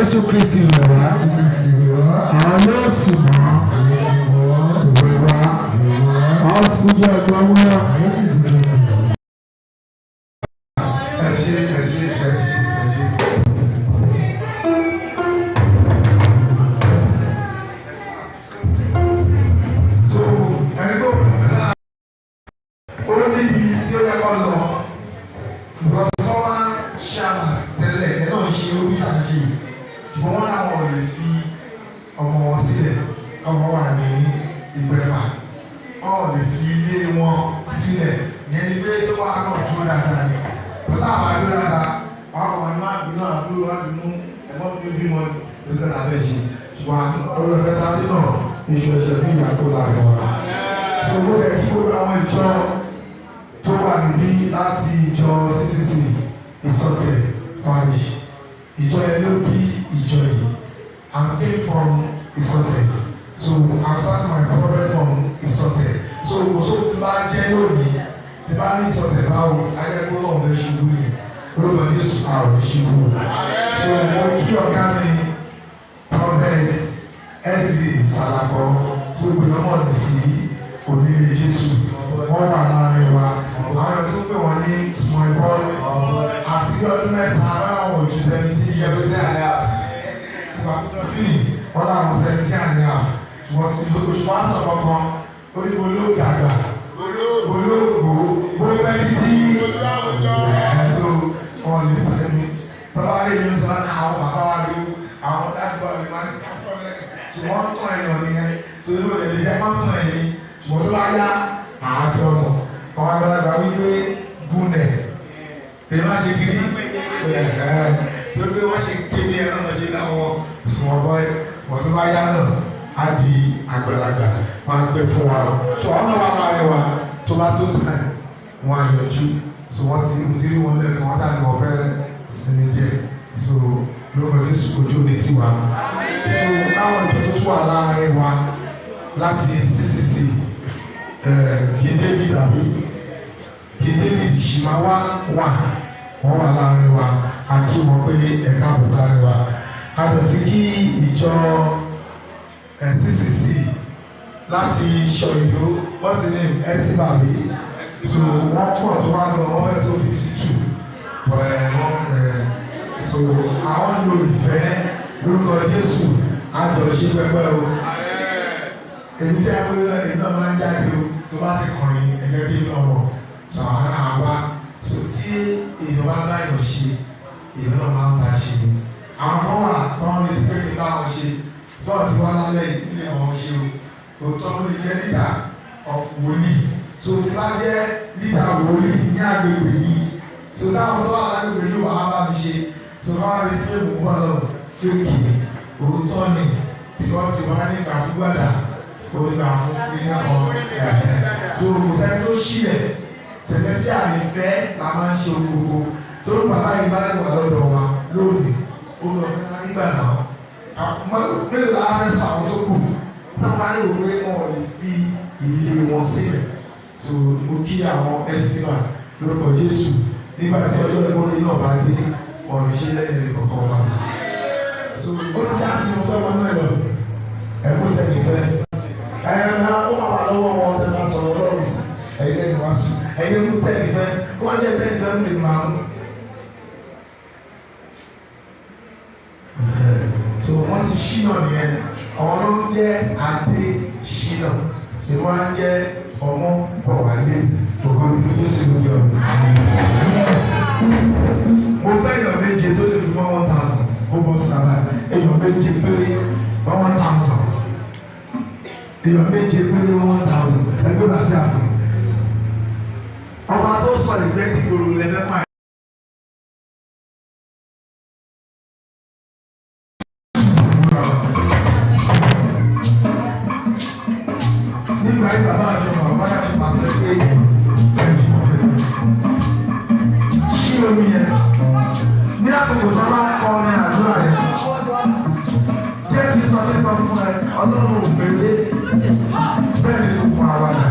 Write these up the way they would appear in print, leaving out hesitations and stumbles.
Jésù Kristi lọ wá àwọn yóò sì mọ ìwé wa àwọn sì kújọ ẹgbẹ́ wúlọ. Ẹ ṣé. So ẹni tó ó níbi tí ó yẹ kọ́ lọ lọ́sọ́wọ́ ṣáà tẹ́lẹ̀ ẹ̀ náà ṣe orí àṣẹ ṣùgbọ́n wọn làwọn ò lè fi ọmọ wọn sílẹ̀ ọmọ wà ní ìgbẹ́pà wọn ò lè fi ilé wọn sílẹ̀ ìyẹn ni pé tó wà náà dúró dáadáa ni wọ́n sábà dúró dáadáa wọn àwọn ọmọ àbínú àbúrò wà bínú ẹ̀mọ́ fi bímọ ní oṣù tẹ̀lé abẹ́ ṣe ṣùgbọ́n olùfẹ́ tàbí náà iṣu ẹ̀ṣẹ̀ bí ìyàtò láàrin wa. gbogbo ẹ̀ kí gbogbo àwọn ìjọ tó wà níbí láti ìjọ CCC Ìsọ̀tẹ̀ parish ìjọ yẹn ló bí ìjọ yìí. I'm came from Ìsọ̀tẹ̀, so I'm starting my prophet from Ìsọ̀tẹ̀. So tí bá jẹ́ lónìí tí bá ní Ìsọ̀tẹ̀ báwo ayẹ́kọ́ náà fẹ́ ṣubú yìí olùkọ́ Jésù àwọn ìṣubú. So mo kí ọ̀gá mi prophet SD Salako tó gbé ọmọ mi sí onílé Jésù wọ́n wà láàrin wa. Àwọn tó pè wọ́n ní small boy àti ọdún mẹ́ta aláwọ̀ ojú 17 years wọ́n láwọn 17 and a half wọ́n oṣù wá sọ kankan oníbo ló dàgbà olóògbò gbogbo títí ẹ̀ẹ́dẹ́sọ wọn lè tẹ̀ mí bàbá rẹ̀ yóò sọ àwọn bàbá wa lè àwọn dáàbò rẹ̀ máa ń kọ́ ẹ̀ tí wọ́n tún ẹ̀yàn nìyẹn tó ló lè lè jẹ́ wọ́n tún ẹ̀yìn ṣùgbọ́n tó bá yá àádọ́nù àwọn àgbàlagbà wípé gúnẹ̀ lè má ṣe kiri lórí pé wọ́n ṣe kéde ẹ̀rọ náà ṣe láwọn small boy wọ́n tó bá yá náà á di àgbàlagbà máa ń gbé fún wa so àwọn náà wà láàrin wa tó bá tó sàn wọn àyànjú so wọ́n ti rí wọn lẹ́nu wọ́n sáré wọ́n fẹ́ sinmi jẹ so lórúkọ Jésù ojú ní tiwa so láwọn ìjọba tó wà láàrin wa láti CCC kí David àbí kí David Shimawa wà wọ́n wà láàrin wa a kí wọn pé ẹ̀ka àbùsáré wa a lè ti kí ìjọ CCC láti Ṣọ̀yìnbó wọ́n sì ní ẹ̀sìn bàbí so wọ́n pọ̀ tó wá lọ wọ́n fẹ́ tó 52 so àwọn lo ìfẹ́ lórúkọ Jésù àjọṣe pẹpẹ o èmi tẹ́ ẹ iná máa ń jáde o tó bá ti kọrin ẹ̀jẹ̀ bí iná wọ̀ sọ àwọn àwa so tí èèyàn bá bá yàn ṣe èèyàn náà máa ń bá ṣe àwọn kan wà tán lè ti pé kí n bá wọn ṣe bọ́ọ̀ tí wọ́n lálẹ́ ìpínlẹ̀ wọn ṣe o òótọ́ ló lè jẹ́ leader of wòlíì so tí wọ́n jẹ́ leader wòlíì ní agbègbè yìí so táwọn tó wà lágbègbè yìí wà á bá mi ṣe so wọ́n á retí pé mò ń bọ̀ lọ fẹ́ẹ̀kì òótọ́ ni because ìwọ́n á ní ìgbà fún gbàdá onígbà fún ilé ọ̀hún tó kò sẹ́ni tó ṣílẹ̀ sẹ̀mẹ́sì àyẹ̀fẹ́ la máa ń ṣe gbogbo tó bàbá yìí bá wà lọ́dọ̀ wa lónìí ó lọ fẹ́ máa nígbà náà mélòó la fẹ́ sọ àwọn tó kù náà máa ní òwe wọn lè fi ilé wọn sílẹ̀ so mo kí àwọn ẹ̀sìnà lórúkọ Jésù nígbà tí ọjọ́ ìgbóni náà bá dé ọ̀rọ̀ ṣe lẹ́yìn kọ̀ọ̀kan wa so ó ti á sí mo fẹ́ wọn náà lọ ẹ̀kú tẹ̀lé fẹ́ ó máa wà lọ́wọ́ wọn tẹ̀ máa sọ̀rọ̀ lọ́rùn sí ẹ̀yìn lẹ́yìn wá sùn ẹ̀yìn mú tẹ̀lé fẹ́ kó wọ́n jẹ́ tẹ̀lé fẹ́ mi máa mú. so wọ́n ti ṣínà nìyẹn àwọn ló ń jẹ́ adé ṣínà ni wọ́n á jẹ́ ọmọ bọ̀wálé ògòrò tó Jésù lórí ọ̀run. mo fẹ́ èèyàn méje tó lè fi mọ́ 1,000 ó bọ́ sábà èèyàn méje péré 1,000 èèyàn méje péré 1,000 ẹgbẹ́ bá sí àfihàn ọba tó sọ ìgbẹ́ dìgbòrò lẹ́fẹ́ máa. nígbà yìí bàbá àṣọ bàbá àsìkò tó bá kọ ní àdúrà yẹn. Jẹ́ kí sọ nípa fún ẹ, Ọlọ́run ò gbélé, bẹ́ẹ̀ ni kò pa àwa dà.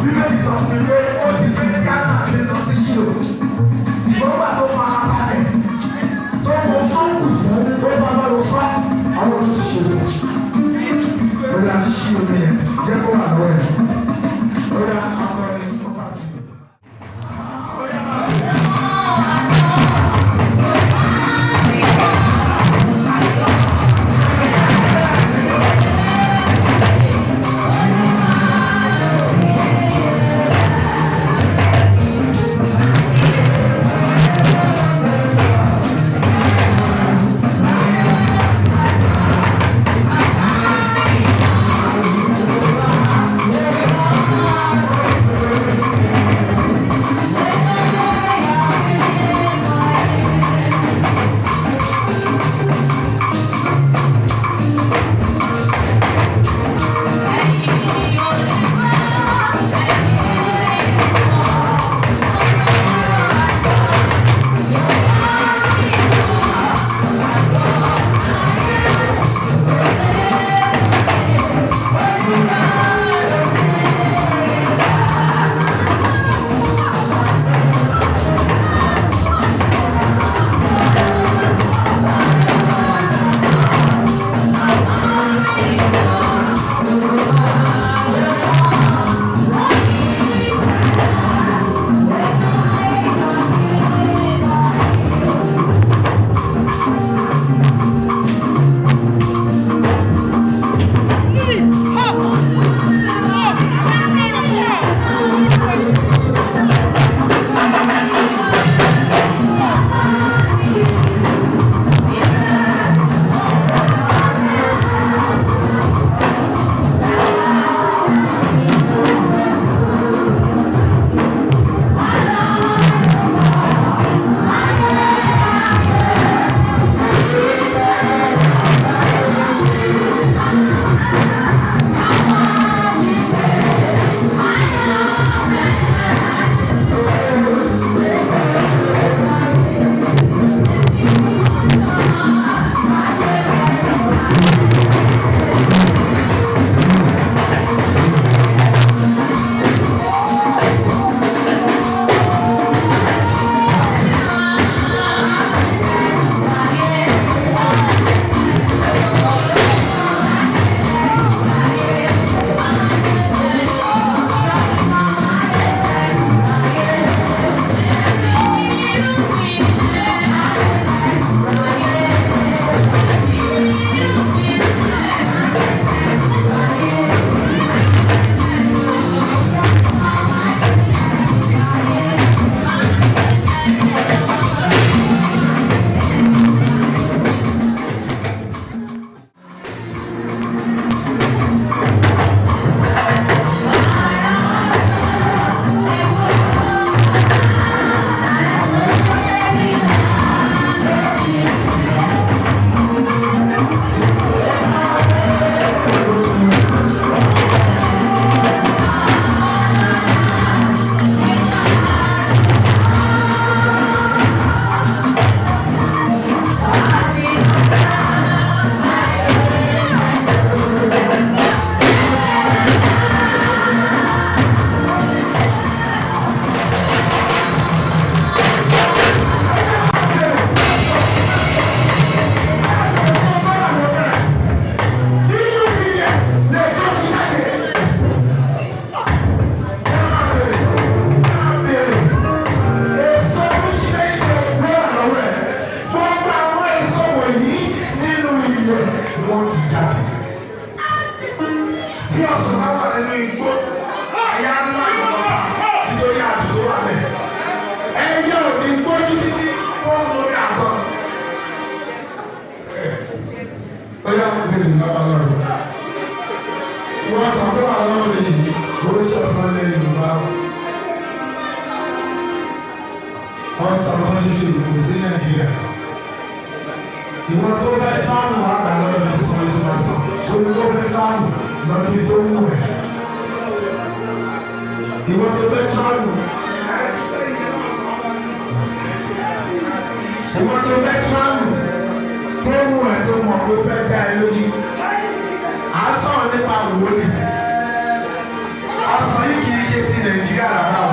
Bíbélì sọ fún mi pé ó ti gbé tí a náà lè lọ sí Ṣílò. Ìgbọ́gbà tó fara balẹ̀, tó mọ fọ́nkù fún, ó bá bá lọ fá, àwọn ló sì ṣe lò. Ó yà ṣí omi yẹn, jẹ́ kó wà lọ́wọ́ ẹ̀. Ó yà akọrin tó bá ti. wọ́n sọ wọ́n ṣe ṣe ìlú sí Nàìjíríà. Ìwọ́n tó fẹ́ fáàmù wà gbà lọ́dọ̀ ní sọ ìlú máa sàn. Torí tó fẹ́ fáàmù lọ́dún tó wù ẹ̀. Ìwọ́n tó fẹ́ fáàmù. pé fẹ́ dá ẹ lójú. À ń sọ̀rọ̀ nípa wòlíì. Ọ̀sán yìí kì í ṣe ti Nàìjíríà rárá o.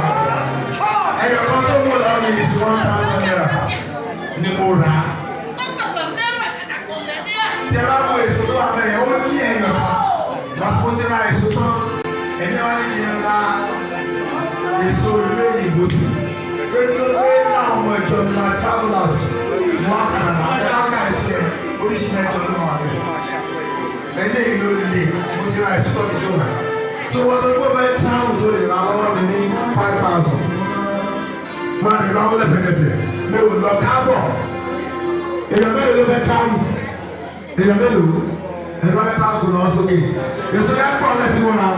Ẹyọ kan tó mú lọ́wọ́ mi yìí sí 1,000 naira ni mo rà á. Tí ẹ bá mú èso tó wà bẹ́ẹ̀ ó ní ẹ̀yọ̀ kan. Lọ́sọ̀ tí ra èso tán, ẹ̀mí wá ní kí n ra èso ìlú èyìnbó sí. Pé tó gbé láwọn ọmọ ìjọ ní ma travel out. Wọ́n á kàrà náà ṣe láǹkà èso yẹn oríṣi mẹ́jọ ló wà bẹ́ẹ̀. Ẹ̀yẹ́ ìlú lè mo ti ra èso tó fi tó rà. Tó wọ́n tó gbé bẹ́ẹ̀ travel tó lè ra lọ́wọ́ mi ní 5,000. Máa ní ìbáwọ́ lẹ́sẹ̀kẹsẹ̀ mi ò lọ káàbọ̀. Èèyàn mélòó ló fẹ́ travel? Èèyàn mélòó? Èèyàn bá fẹ́ travel lọ sókè. Èso yẹn pọ̀ lẹ́tí wọn náà.